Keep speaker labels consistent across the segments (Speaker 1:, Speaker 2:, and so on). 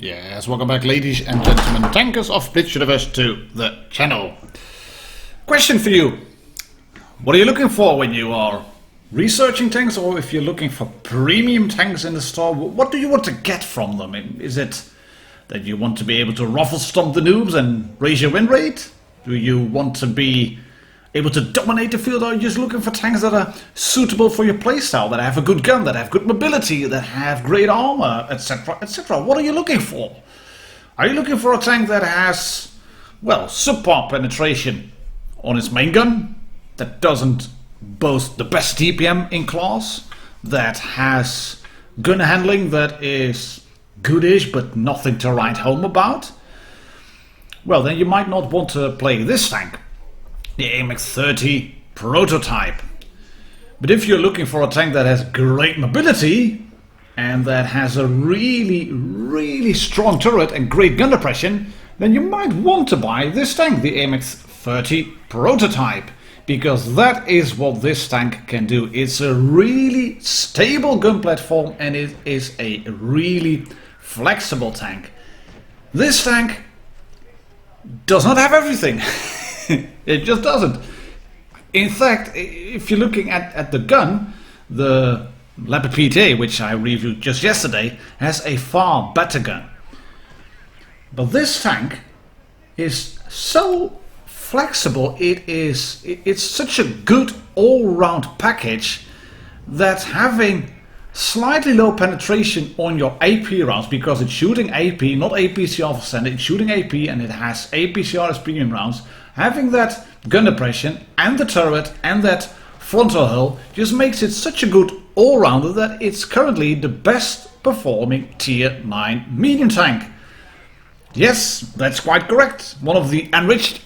Speaker 1: Yes, welcome back, ladies and gentlemen, tankers of Blitz Universe, to the channel. Question for you. What are you looking for when you are researching tanks, or if you're looking for premium tanks in the store? What do you want to get from them? Is it that you want to be able to ruffle stomp the noobs and raise your win rate? Do you want to be able to dominate the field, or are you just looking for tanks that are suitable for your playstyle, that have a good gun, that have good mobility, that have great armor, etc, etc? What are you looking for? Are you looking for a tank that has, well, subpar penetration on its main gun, that doesn't boast the best DPM in class, that has gun handling that is goodish but nothing to write home about? Well, then you might not want to play this tank, the AMX 1er Prototype. But if you're looking for a tank that has great mobility and that has a really strong turret and great gun depression, then you might want to buy this tank, the AMX 1er Prototype, because that is what this tank can do. It's a really stable gun platform and it is a really flexible tank. This tank does not have everything. It just doesn't. In fact, if you're looking at the gun, the Leopard PTA, which I reviewed just yesterday, has a far better gun. But this tank is so flexible, it's such a good all-round package that having slightly low penetration on your AP rounds, because it's shooting AP, not APCR for standard, it's shooting AP and it has APCR as premium rounds. Having that gun depression and the turret and that frontal hull just makes it such a good all-rounder that it's currently the best performing tier 9 medium tank. Yes, that's quite correct. One of the enriched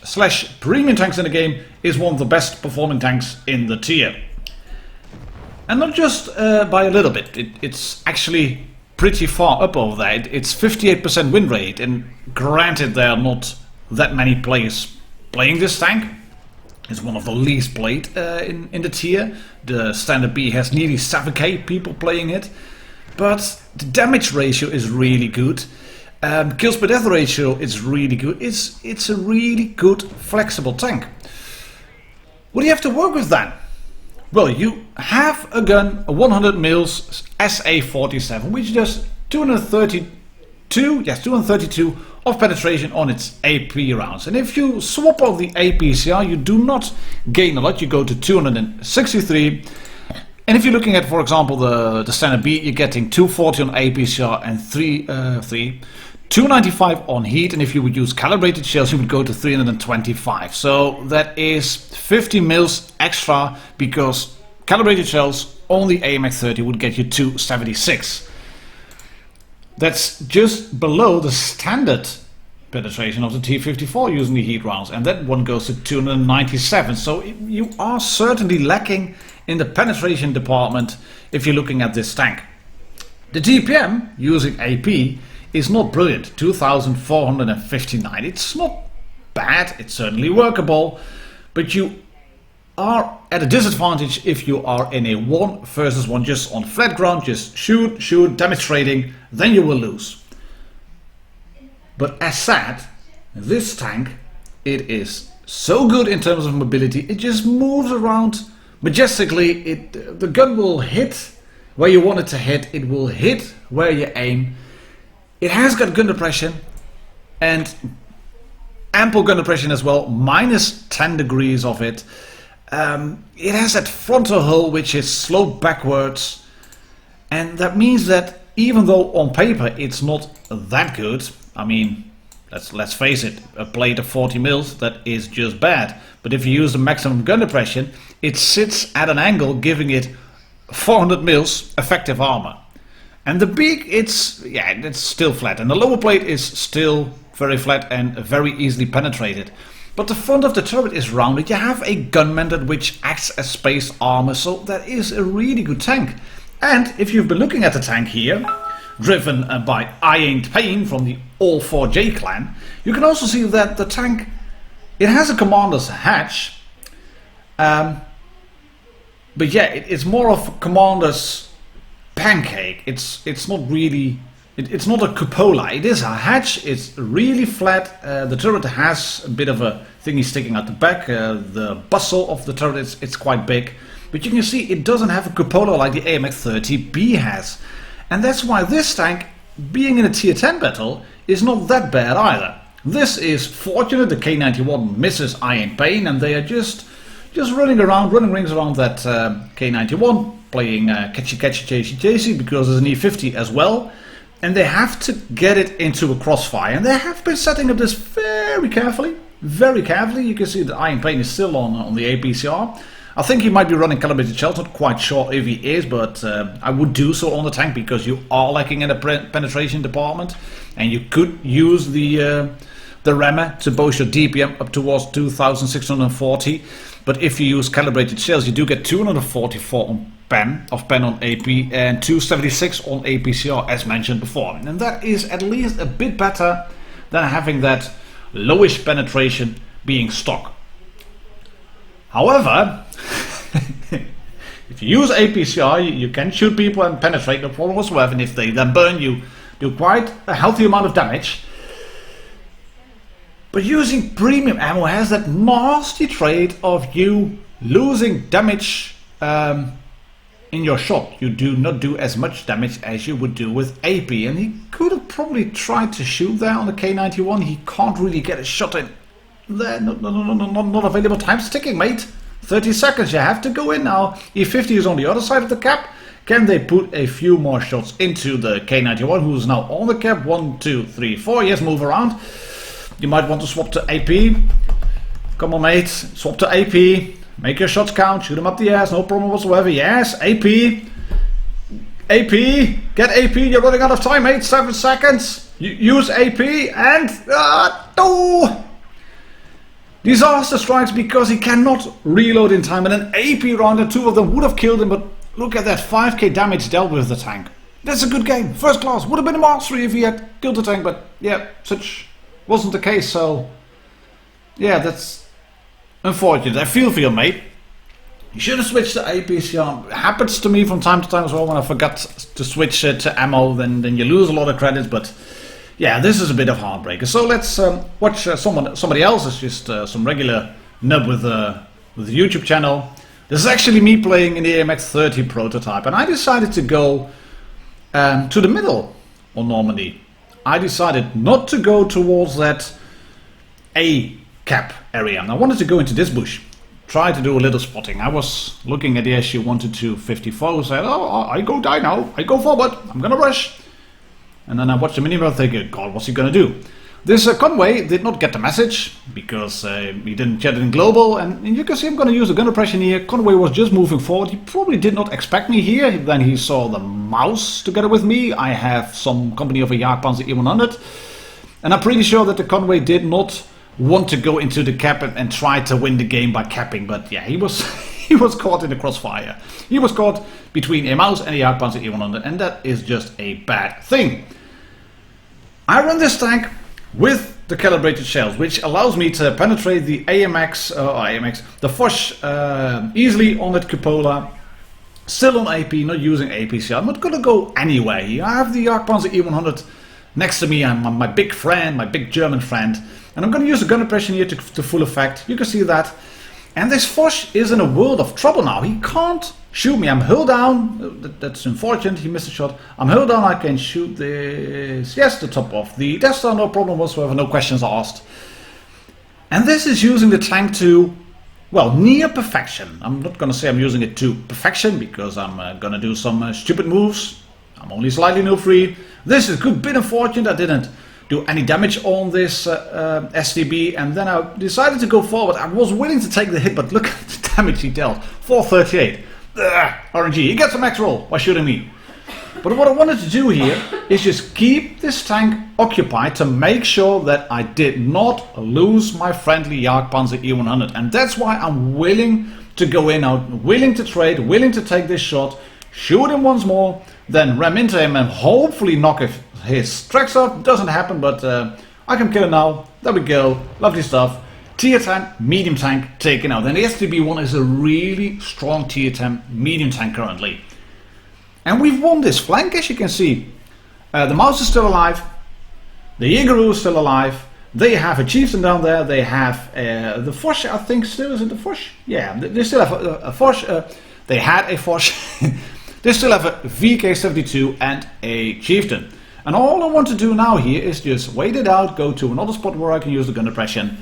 Speaker 1: / premium tanks in the game is one of the best performing tanks in the tier. And not just by a little bit, it's actually pretty far up over there. It's 58% win rate, and granted there are not that many players playing this tank. It's one of the least played in the tier. The standard B has nearly 7k people playing it, but the damage ratio is really good. Kills per death ratio is really good. It's a really good flexible tank. What do you have to work with then? Well, you have a gun, a 100 mils SA-47, which does 232 of penetration on its AP rounds. And if you swap out the APCR, you do not gain a lot. You go to 263. And if you're looking at, for example, the standard B, you're getting 240 on APCR and 295 on heat. And if you would use calibrated shells, you would go to 325. So that is 50 mils extra, because calibrated shells on the AMX 30 would get you 276. That's just below the standard penetration of the T54 using the heat rounds, and that one goes to 297. So you are certainly lacking in the penetration department if you're looking at this tank. The DPM using AP is not brilliant, 2459. It's not bad, it's certainly workable, but you are at a disadvantage if you are in a 1 versus 1, just on flat ground, just shoot, demonstrating, then you will lose. But as said, this tank, it is so good in terms of mobility, it just moves around majestically. The gun will hit where you want it to hit, it will hit where you aim. It has got gun depression and ample gun depression as well, minus 10 degrees of it. It has that frontal hull which is sloped backwards, and that means that even though on paper it's not that good, I mean, let's face it, a plate of 40 mils, that is just bad. But if you use the maximum gun depression, it sits at an angle giving it 400 mils effective armor. And the beak, it's still flat, and the lower plate is still very flat and very easily penetrated. But the front of the turret is rounded. You have a gun mounted which acts as space armor, so that is a really good tank. And if you've been looking at the tank here, driven by I Ain't Pain from the All4J clan, you can also see that the tank, it has a commander's hatch, but yeah, it's more of a commander's pancake. It's not really, it's not a cupola. It is a hatch. It's really flat. The turret has a bit of a thingy sticking out the back. The bustle of the turret it's quite big, but you can see it doesn't have a cupola like the AMX 30B has, and that's why this tank, being in a tier 10 battle, is not that bad either. This is fortunate. The K91 misses I Ain't Pain, and they are just running rings around that K91. Playing catchy chasey because there's an E50 as well, and they have to get it into a crossfire, and they have been setting up this very carefully. You can see that I Ain't Pain is still on the APCR. I think he might be running calibrated shells, not quite sure if he is, but I would do so on the tank because you are lacking in the penetration department, and you could use the rammer to boost your DPM up towards 2640. But if you use calibrated shells, you do get 244 on pen on AP and 276 on APCR, as mentioned before, and that is at least a bit better than having that lowish penetration being stock. However, if you use APCR, you can shoot people and penetrate, no problem whatsoever, and if they then burn you, do quite a healthy amount of damage. But using premium ammo has that nasty trait of you losing damage in your shot. You do not do as much damage as you would do with AP, and he could have probably tried to shoot there on the K91. He can't really get a shot in there. Not available. Time's ticking, mate. 30 seconds, you have to go in now. E50 is on the other side of the cap. Can they put a few more shots into the K91, who's now on the cap? 1, 2, 3, 4. Yes, move around. You might want to swap to AP. Come on, mate. Swap to AP. Make your shots count. Shoot them up the ass. No problem whatsoever. Yes, AP. AP. Get AP. You're running out of time, mate. 7 seconds. Use AP and... no! Disaster strikes because he cannot reload in time. And an AP round and 2 of them would have killed him. But look at that. 5k damage dealt with the tank. That's a good game. First class. Would have been a mastery if he had killed the tank. But yeah, such... wasn't the case, so yeah, that's unfortunate. I feel for you, mate. You should have switched to APCR. It happens to me from time to time as well when I forgot to switch to ammo, then you lose a lot of credits, but yeah, this is a bit of heartbreaker. So let's watch somebody else's, just some regular nub with the YouTube channel. This is actually me playing in the AMX 30 prototype, and I decided to go to the middle on Normandy. I decided not to go towards that A cap area. And I wanted to go into this bush, try to do a little spotting. I was looking at the SU-122-54, said, oh, I go die now, I go forward, I'm gonna rush. And then I watched the minimap thinking, God, what's he gonna do? This Conway did not get the message because he didn't chat it in global, and you can see I'm going to use a gun oppression here. Conway was just moving forward. He probably did not expect me here. Then he saw the mouse together with me. I have some company of a Jagdpanzer E100, and I'm pretty sure that the Conway did not want to go into the cap and try to win the game by capping. But yeah, he was he was caught in the crossfire. He was caught between a mouse and a Jagdpanzer E100, and that is just a bad thing. I run this tank with the calibrated shells, which allows me to penetrate the AMX, the Foch easily on that cupola, still on AP, not using APCR. I'm not gonna go anywhere here. I have the Jagdpanzer E100 next to me. I'm my big friend, my big German friend, and I'm gonna use the gun oppression here to full effect. You can see that. And this Foch is in a world of trouble now. He can't shoot me. I'm hull down. That's unfortunate. He missed a shot. I'm hull down. I can shoot this. Yes, the top off the Death Star. No problem whatsoever. No questions asked. And this is using the tank to, well, near perfection. I'm not going to say I'm using it to perfection because I'm going to do some stupid moves. I'm only slightly no free. This is a good bit unfortunate. I didn't do any damage on this STB, and then I decided to go forward. I was willing to take the hit, but look at the damage he dealt. 438. RNG, he gets a max roll by shooting me. But what I wanted to do here is just keep this tank occupied to make sure that I did not lose my friendly Jagdpanzer E100. And that's why I'm willing to go in out, willing to trade, willing to take this shot, shoot him once more, then ram into him and hopefully knock his tracks off. Doesn't happen, but I can kill him now. There we go. Lovely stuff. Tier 10 medium tank taken out. And the STB1 is a really strong tier 10 medium tank currently. And we've won this flank, as you can see. The mouse is still alive. The Yigaroo is still alive. They have a chieftain down there. They have the Foch, I think, still. Is it the Foch? Yeah, they still have a Foch. They had a Foch. They still have a VK72 and a chieftain. And all I want to do now here is just wait it out, go to another spot where I can use the gun depression,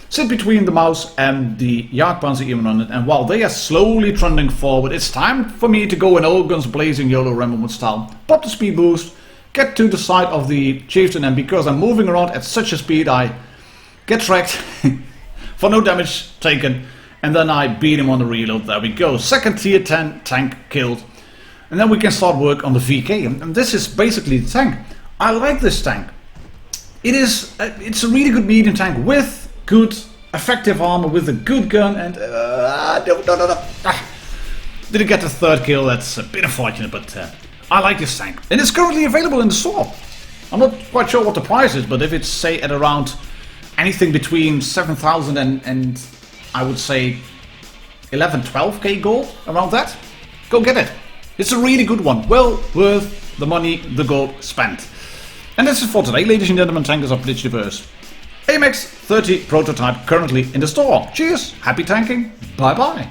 Speaker 1: sit between the mouse and the Jagdpanzer E100, and while they are slowly trundling forward, it's time for me to go in all guns blazing YOLO Rambo style, pop the speed boost, get to the side of the chieftain, and because I'm moving around at such a speed, I get tracked for no damage taken, and then I beat him on the reload. There we go, second tier 10 tank killed. And then we can start work on the VK, and this is basically the tank. I like this tank. It's a really good medium tank with good effective armor, with a good gun, and didn't get the third kill. That's a bit unfortunate, but I like this tank, and it's currently available in the store. I'm not quite sure what the price is, but if it's say at around anything between 7,000 and I would say 11-12k gold, around that, go get it. It's a really good one, well worth the money, the gold spent. And that's it for today, ladies and gentlemen, tankers of Blitz Universe. AMX 30 prototype currently in the store. Cheers, happy tanking, bye bye.